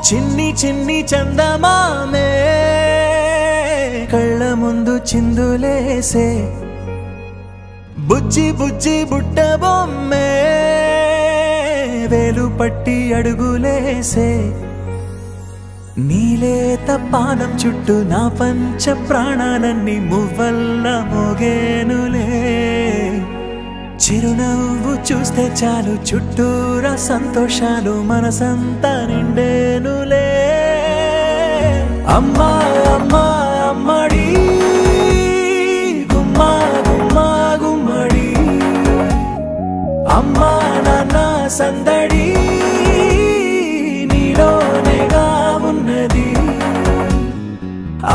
చిన్ని చిన్ని చందమామే కళ్ళ ముందు చిందులేసే బుజ్జి బుజ్జి బుట్ట బొమ్మే వేలు పట్టి అడుగులేసే నీలేత పానం చుట్టూ నా పంచ ప్రాణాలన్నీ మువ్వల్ల మోగేనులే చిరునవ్వు చూస్తే చాలు చుట్టూరా సంతోషాలు మనసంతా నిండేనులే అమ్మా అమ్మా అమ్మడి గుమ్మా గుమ్మా గుమ్మడి అమ్మా నాన్న సందడి నీలోనేగా ఉన్నది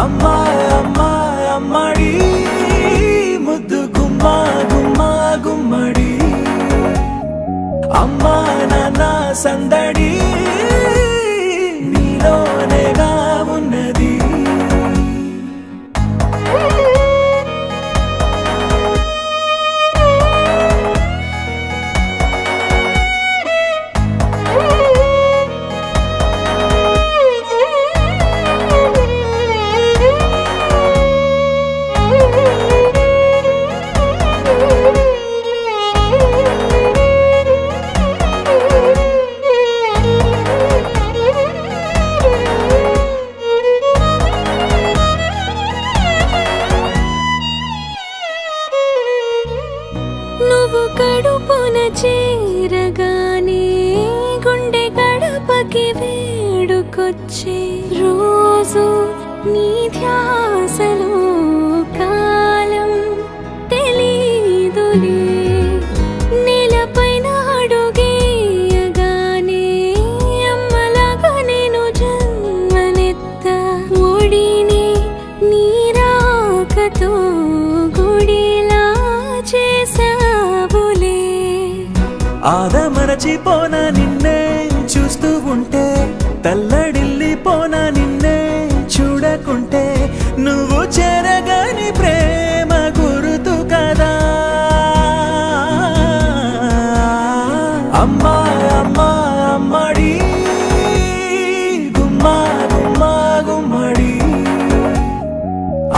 అమ్మా అమ్మా అమ్మడి ముద్దు గుమ్మా గుమ్మా గుమ్మడి అమ్మా నాన్న సందడి నీలోనేగా ఉన్నది నువ్వు కడుపున చేరగానే గుండె గడపకి వేడుకొచ్చే రోజు నీ ధ్యాసలో కాలం తెలీదులే నేలపైన అడుగేయగానే అమ్మలాగా నేను జన్మనెత్త ఒడిని నీ రాకతో గుడిలా చేసావులే ఆదమరచిపోనా నిన్నే చూస్తూ ఉంటే తల్లడిల్లిపోనా నిన్నే చూడకుంటే నువ్వు చెరగని ప్రేమ గుర్తు కదా అమ్మా అమ్మా అమ్మడి గుమ్మా గుమ్మా గుమ్మడి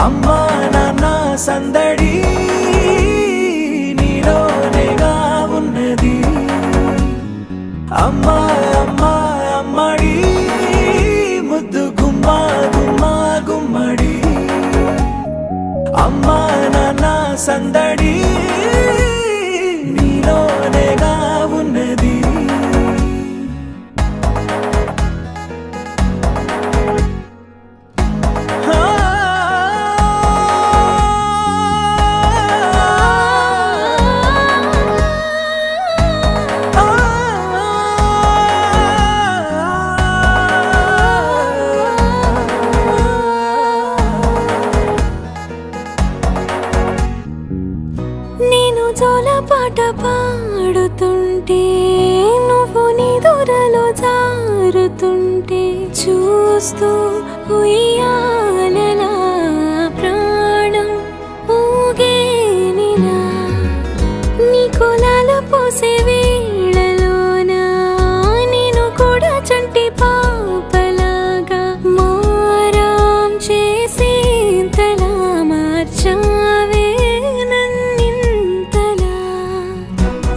అమ్మా నాన్న సందడి నీలోనేగా ఉన్నది అమ్మా అమ్మా అమ్మడి ముద్దు గుమ్మా గుమ్మా గుమ్మడి అమ్మా నాన్న సందడి నీలోనేగా ఉన్నది నేను జోలపాట పాడుతుంటే నువ్వు నిదురలో జారుతుంటే చూస్తూ ఉయ్యాలలా ప్రాణం ఊగేనిలా నీ కులాల పోసే వేళలోన నేను కూడా చంటి పాపలాగా మారాం చేసేంతలా మార్చావే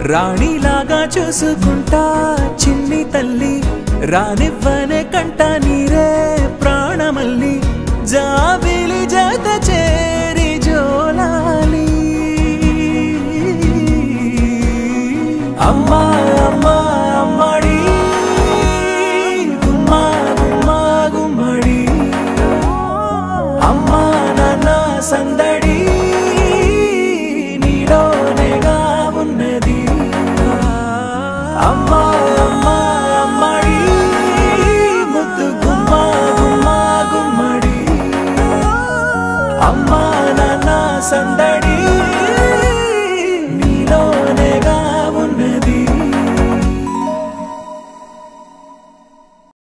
రాణిలాగా చూసుకుంటా చిన్ని తల్లి రానివ్వనే కంట నీరే ప్రాణమల్లి జాబిలి జత చేరి జోలాలి అమ్మా అమ్మా అమ్మడి గుమ్మా గుమ్మా గుమ్మడి అమ్మా నాన్న సందడి